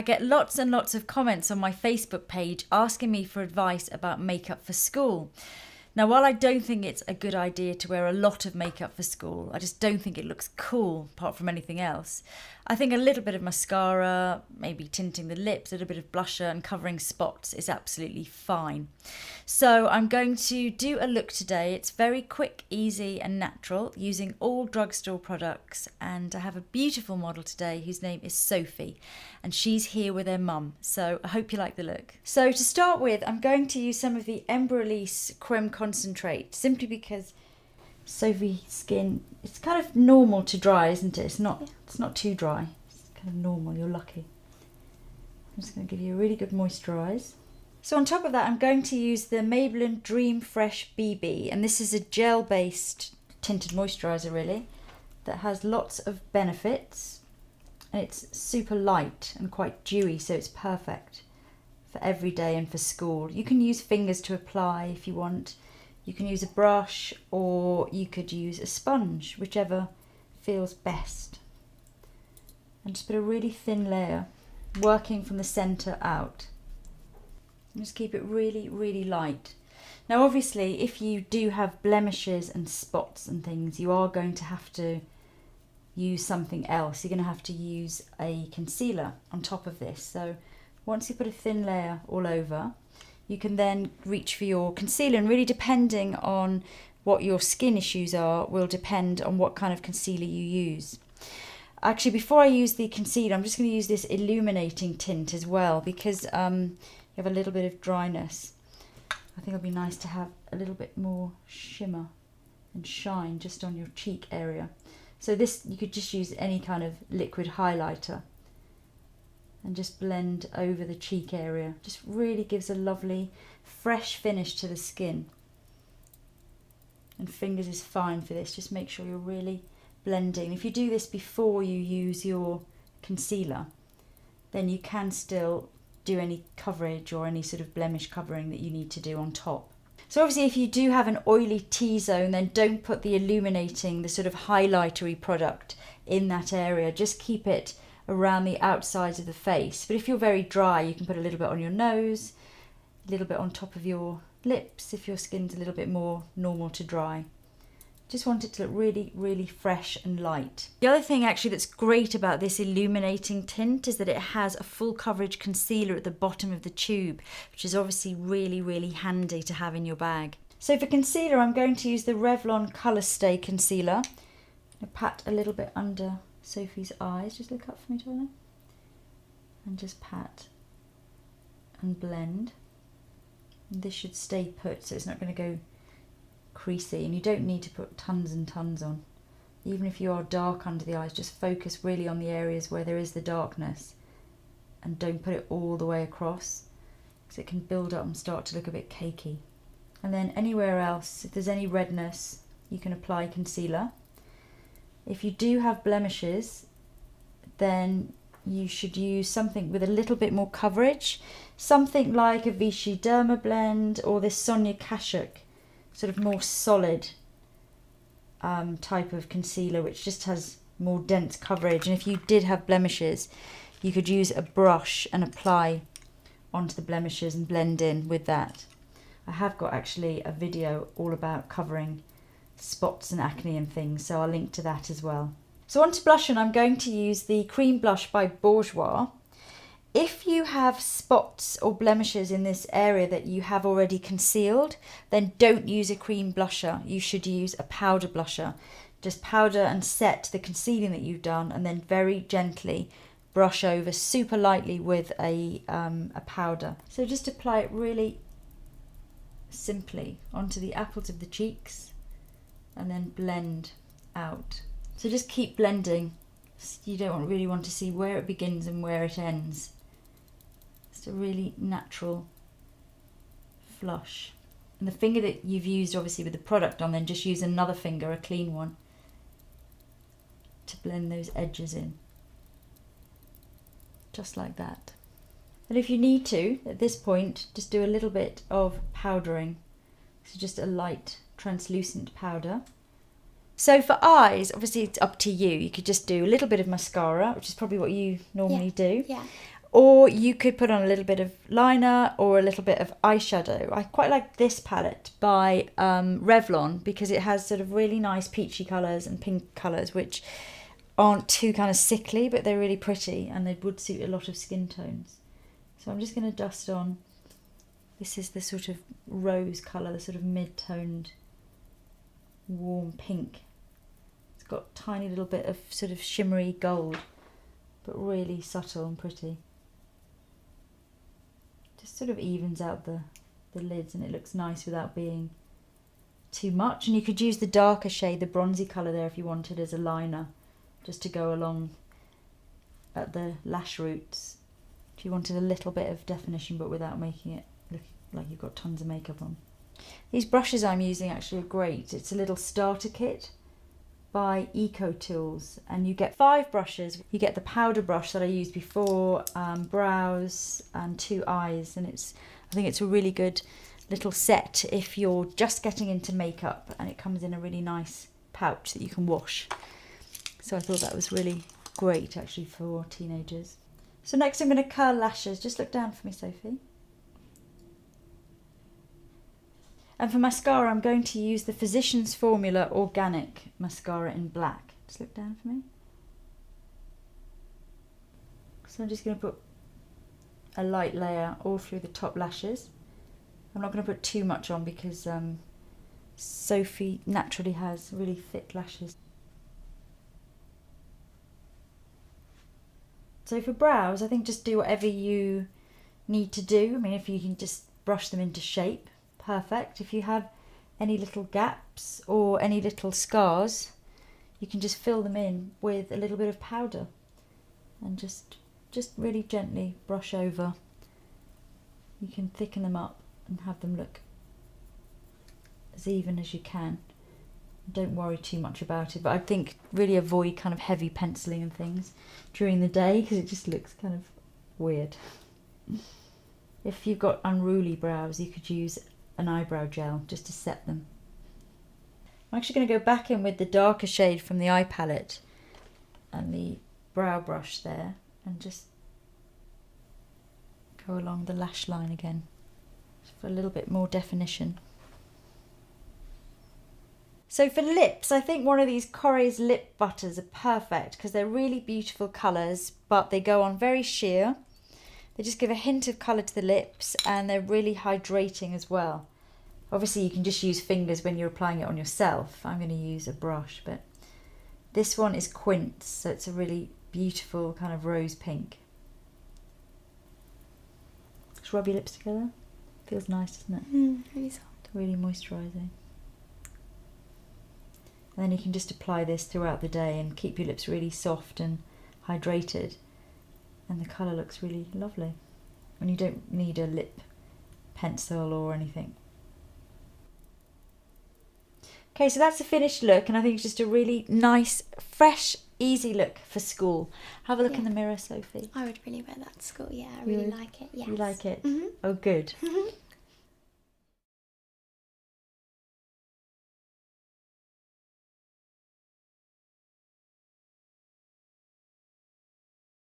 I get lots and lots of comments on my Facebook page asking me for advice about makeup for school. Now, while I don't think it's a good idea to wear a lot of makeup for school, I just don't think it looks cool apart from anything else. I think a little bit of mascara, maybe tinting the lips, a little bit of blusher and covering spots is absolutely fine. So I'm going to do a look today. It's very quick, easy and natural using all drugstore products, and I have a beautiful model today whose name is Sophie and she's here with her mum. So I hope you like the look. So to start with, I'm going to use some of the Embryolisse Creme Concentrate simply because Sophie's skin, it's kind of normal to dry, isn't it? It's not too dry. It's kind of normal, you're lucky. I'm just going to give you a really good moisturise. So on top of that, I'm going to use the Maybelline Dream Fresh BB, and this is a gel-based tinted moisturiser really, that has lots of benefits, and it's super light and quite dewy, so it's perfect for every day and for school. You can use fingers to apply if you want. You can use a brush or you could use a sponge, whichever feels best. And just put a really thin layer, working from the centre out. And just keep it really, really light. Now obviously if you do have blemishes and spots and things, you are going to have to use something else. You're going to have to use a concealer on top of this. So once you put a thin layer all over, you can then reach for your concealer, and really depending on what your skin issues are will depend on what kind of concealer you use. Actually, before I use the concealer, I'm just going to use this illuminating tint as well because you have a little bit of dryness. I think it'll be nice to have a little bit more shimmer and shine just on your cheek area. So this, you could just use any kind of liquid highlighter and just blend over the cheek area. Just really gives a lovely fresh finish to the skin. And fingers is fine for this. Just make sure you're really blending. If you do this before you use your concealer, then you can still do any coverage or any sort of blemish covering that you need to do on top. So obviously if you do have an oily T-zone, then don't put the illuminating, the sort of highlightery product in that area. Just keep it around the outsides of the face. But if you're very dry, you can put a little bit on your nose, a little bit on top of your lips if your skin's a little bit more normal to dry. Just want it to look really, really fresh and light. The other thing actually that's great about this illuminating tint is that it has a full coverage concealer at the bottom of the tube, which is obviously really, really handy to have in your bag. So for concealer, I'm going to use the Revlon Colour Stay Concealer. I'm going to pat a little bit under Sophie's eyes. Just look up for me, darling. And just pat and blend. And this should stay put, so it's not going to go creasy, and you don't need to put tons and tons on. Even if you are dark under the eyes, just focus really on the areas where there is the darkness and don't put it all the way across because it can build up and start to look a bit cakey. And then anywhere else, if there's any redness, you can apply concealer. If you do have blemishes, then you should use something with a little bit more coverage, something like a Vichy Derma Blend or this Sonia Kashuk sort of more solid type of concealer, which just has more dense coverage. And if you did have blemishes, you could use a brush and apply onto the blemishes and blend in with that. I have got actually a video all about covering spots and acne and things, so I'll link to that as well. So on to blush, and I'm going to use the Cream Blush by Bourjois. If you have spots or blemishes in this area that you have already concealed, then don't use a cream blusher. You should use a powder blusher. Just powder and set the concealing that you've done, and then very gently brush over super lightly with a powder. So just apply it really simply onto the apples of the cheeks and then blend out. So just keep blending. You don't really want to see where it begins and where it ends. It's a really natural flush. And the finger that you've used obviously with the product on, then just use another finger, a clean one, to blend those edges in. Just like that. And if you need to, at this point, just do a little bit of powdering. So just a light translucent powder. So for eyes, obviously it's up to you. You could just do a little bit of mascara, which is probably what you normally do. Yeah. Or you could put on a little bit of liner or a little bit of eyeshadow. I quite like this palette by Revlon because it has sort of really nice peachy colours and pink colours, which aren't too kind of sickly, but they're really pretty and they would suit a lot of skin tones. So I'm just going to dust on. This is the sort of rose colour, the sort of mid-toned warm pink. It's got a tiny little bit of sort of shimmery gold, but really subtle and pretty. Just sort of evens out the lids and it looks nice without being too much. And you could use the darker shade, the bronzy colour there if you wanted as a liner, just to go along at the lash roots. If you wanted a little bit of definition but without making it look like you've got tons of makeup on. These brushes I'm using actually are great. It's a little starter kit by Eco Tools, and you get 5 brushes. You get the powder brush that I used before, brows and 2 eyes, and I think it's a really good little set if you're just getting into makeup, and it comes in a really nice pouch that you can wash. So I thought that was really great actually for teenagers. So next I'm going to curl lashes. Just look down for me, Sophie. And for mascara, I'm going to use the Physicians Formula Organic Mascara in black. Just look down for me. So I'm just going to put a light layer all through the top lashes. I'm not going to put too much on because Sophie naturally has really thick lashes. So for brows, I think just do whatever you need to do. I mean, if you can just brush them into shape, perfect. If you have any little gaps or any little scars, you can just fill them in with a little bit of powder and just really gently brush over. You can thicken them up and have them look as even as you can. Don't worry too much about it, but I think really avoid kind of heavy penciling and things during the day because it just looks kind of weird. If you've got unruly brows, you could use an eyebrow gel just to set them. I'm actually going to go back in with the darker shade from the eye palette and the brow brush there and just go along the lash line again for a little bit more definition. So for lips, I think one of these Corrèze lip butters are perfect because they're really beautiful colours, but they go on very sheer. They just give a hint of colour to the lips and they're really hydrating as well. Obviously you can just use fingers when you're applying it on yourself. I'm going to use a brush, but this one is Quince, so it's a really beautiful kind of rose pink. Just rub your lips together. Feels nice, doesn't it? Really soft. Really moisturising. And then you can just apply this throughout the day and keep your lips really soft and hydrated. And the colour looks really lovely. And you don't need a lip pencil or anything. Okay, so that's the finished look, and I think it's just a really nice, fresh, easy look for school. Have a look in the mirror, Sophie. I would really wear that to school, yeah. I really like it, yes. You like it? Mm-hmm. Oh, good.